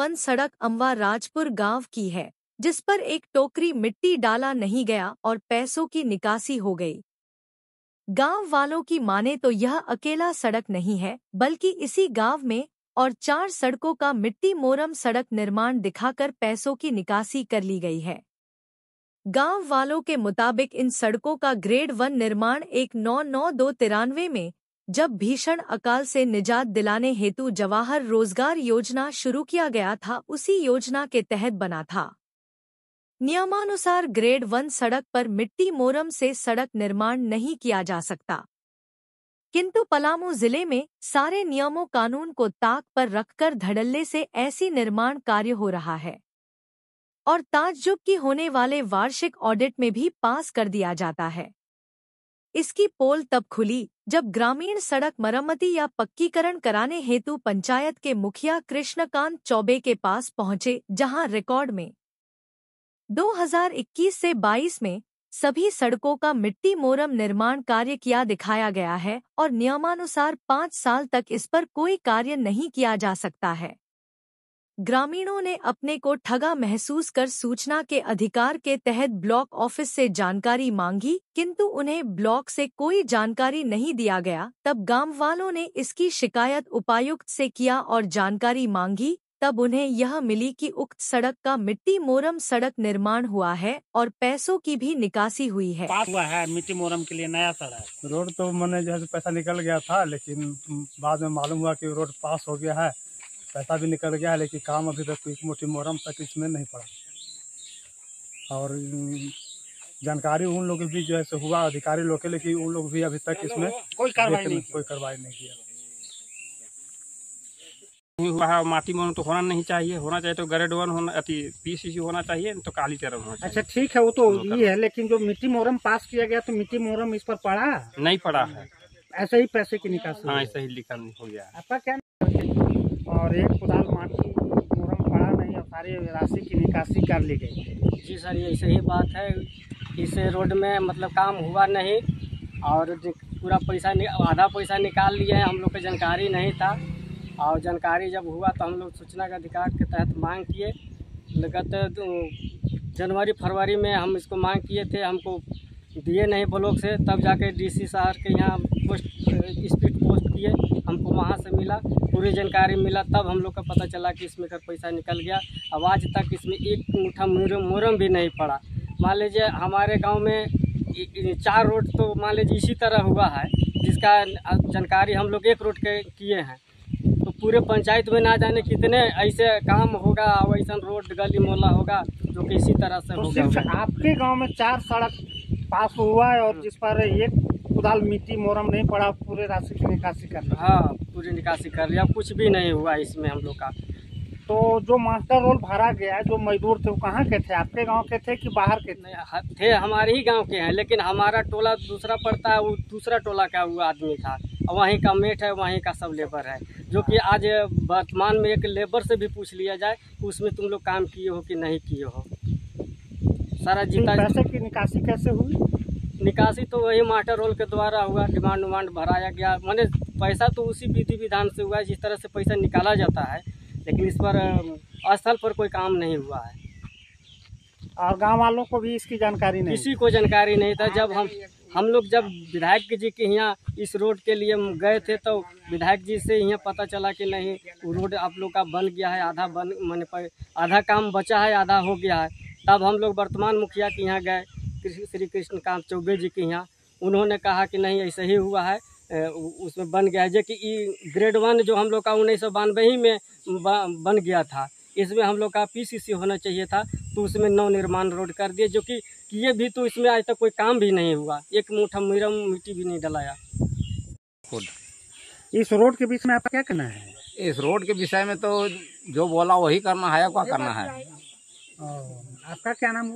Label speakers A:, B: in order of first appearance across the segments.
A: One सड़क अमवा राजपुर गांव की है, जिस पर एक टोकरी मिट्टी डाला नहीं गया और पैसों की निकासी हो गई। गांव वालों की माने तो यह अकेला सड़क नहीं है, बल्कि इसी गांव में और 4 सड़कों का मिट्टी मोरम सड़क निर्माण दिखाकर पैसों की निकासी कर ली गई है। गांव वालों के मुताबिक इन सड़कों का ग्रेड 1 निर्माण 1992-93 में जब भीषण अकाल से निजात दिलाने हेतु जवाहर रोजगार योजना शुरू किया गया था, उसी योजना के तहत बना था। नियमानुसार ग्रेड 1 सड़क पर मिट्टी मोरम से सड़क निर्माण नहीं किया जा सकता, किंतु पलामू जिले में सारे नियमों कानून को ताक पर रखकर धड़ल्ले से ऐसी निर्माण कार्य हो रहा है और ताज्जुब की होने वाले वार्षिक ऑडिट में भी पास कर दिया जाता है। इसकी पोल तब खुली जब ग्रामीण सड़क मरम्मती या पक्कीकरण कराने हेतु पंचायत के मुखिया कृष्णकांत चौबे के पास पहुंचे, जहां रिकॉर्ड में 2021 से 22 में सभी सड़कों का मिट्टी मोरम निर्माण कार्य किया दिखाया गया है और नियमानुसार 5 साल तक इस पर कोई कार्य नहीं किया जा सकता है। ग्रामीणों ने अपने को ठगा महसूस कर सूचना के अधिकार के तहत ब्लॉक ऑफिस से जानकारी मांगी, किंतु उन्हें ब्लॉक से कोई जानकारी नहीं दिया गया। तब गांव वालों ने इसकी शिकायत उपायुक्त से किया और जानकारी मांगी। तब उन्हें यह मिली कि उक्त सड़क का मिट्टी मोरम सड़क निर्माण हुआ है और पैसों की भी निकासी हुई है।
B: पास हुआ है मिट्टी मोरम के लिए नया सड़क।
C: रोड तो मैंने जो है पैसा निकल गया था, लेकिन बाद में मालूम हुआ कि रोड पास हो गया है, पैसा भी निकल गया है, लेकिन काम अभी तक मिट्टी मोरम तक इसमें नहीं पड़ा। और जानकारी उन लोग भी जो है हुआ अधिकारी लोग के, लेकिन उन लोग भी अभी तक इसमें कोई कार्रवाई नहीं किया
B: हुआ है। माटी मोरम तो होना नहीं चाहिए, होना चाहिए तो ग्रेड 1 होना, PCC होना चाहिए, तो काली चरम होना चाहिए।
D: अच्छा ठीक है, वो तो ये है, लेकिन जो मिट्टी मोरम पास किया गया तो मिट्टी मोरम इस पर पड़ा
B: नहीं पड़ा है,
D: ऐसे ही पैसे की निकासी।
B: हाँ ऐसे ही लिखा हो गया।
D: आपका क्या और एक कुदाल माटी मोरम पड़ा नहीं और सारी राशि की निकासी कर ली गई।
E: जी सर, ये सही बात है। इस रोड में मतलब काम हुआ नहीं और पूरा पैसा आधा पैसा निकाल लिए हैं। हम लोग को जानकारी नहीं था और जानकारी जब हुआ तो हम लोग सूचना के अधिकार के तहत मांग किए। गत जनवरी फरवरी में हम इसको मांग किए थे, हमको दिए नहीं ब्लॉक से। तब जाके DC शहर के यहाँ पोस्ट स्पीड पोस्ट किए, हमको वहाँ से मिला, पूरी जानकारी मिला। तब हम लोग को पता चला कि इसमें का पैसा निकल गया। अब आज तक इसमें एक मुठ्ठा मोरम भी नहीं पड़ा। मान लीजिए हमारे गांव में 4 रोड तो मान लीजिए इसी तरह हुआ है, जिसका जानकारी हम लोग एक रोड के किए हैं। तो पूरे पंचायत में ना जाने कितने ऐसे काम होगा, वैसा रोड गली मोहल्ला होगा जो कि इसी तरह से
D: तो
E: होगा।
D: सिर्फ आपके गांव में 4 सड़क पास हुआ है और जिस पर एक कुदाल मिट्टी मोरम नहीं पड़ा, पूरे राशि की निकासी कर लिया।
E: हाँ, पूरी निकासी कर लिया, कुछ भी नहीं हुआ इसमें हम लोग का।
D: तो जो मास्टर रोल भरा गया, जो मजदूर थे वो कहाँ के थे? आपके गांव के थे कि बाहर के
E: थे? हमारे ही गांव के हैं, लेकिन हमारा टोला दूसरा पड़ता है, वो दूसरा टोला का वो आदमी था। वहीं का मेट है, वहीं का सब लेबर है। जो कि आज वर्तमान में एक लेबर से भी पूछ लिया जाए कि उसमें तुम लोग काम किए हो कि नहीं किए हो। सारा जितना
D: पैसे की निकासी कैसे हुई?
E: निकासी तो वही मास्टर रोल के द्वारा हुआ, डिमांड उमांड भराया गया। मैंने पैसा तो उसी विधि विधान से हुआ जिस तरह से पैसा निकाला जाता है, लेकिन इस पर स्थल पर कोई काम नहीं हुआ है।
D: और गांव वालों को भी इसकी जानकारी नहीं?
E: किसी को जानकारी नहीं था। जब हम लोग जब विधायक जी के यहाँ इस रोड के लिए गए थे, तो विधायक जी से यहाँ पता चला कि नहीं, वो रोड आप लोग का बन गया है, आधा काम बचा है, आधा हो गया है। तब हम लोग वर्तमान मुखिया के यहाँ गए, श्री कृष्णकांत चौबे जी के यहाँ। उन्होंने कहा कि नहीं, ऐसा ही हुआ है, उसमें बन गया है। जो कि ग्रेड 1 जो हम लोग का 1992 ही में बन गया था, इसमें हम लोग का PCC होना चाहिए था, तो उसमें नव निर्माण रोड कर दिए। जो कि किए भी तो इसमें आज तक कोई काम भी नहीं हुआ, एक मुठ्ठा मिट्टी भी नहीं डलाया।
D: इस रोड के बीच में आपका क्या कहना है?
F: इस रोड के विषय में तो जो बोला वही करना है, क्या करना है।
D: आपका क्या नाम?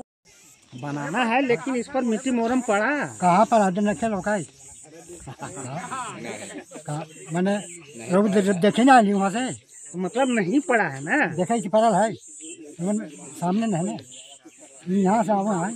D: बनाना है, लेकिन इस पर मिट्टी मोरम पड़ा
G: कहाँ पर मैंने देखे ना वहाँ से,
D: मतलब नहीं पड़ा है ना?
G: देखा कि पड़ा है सामने नहीं, यहाँ से आवा है।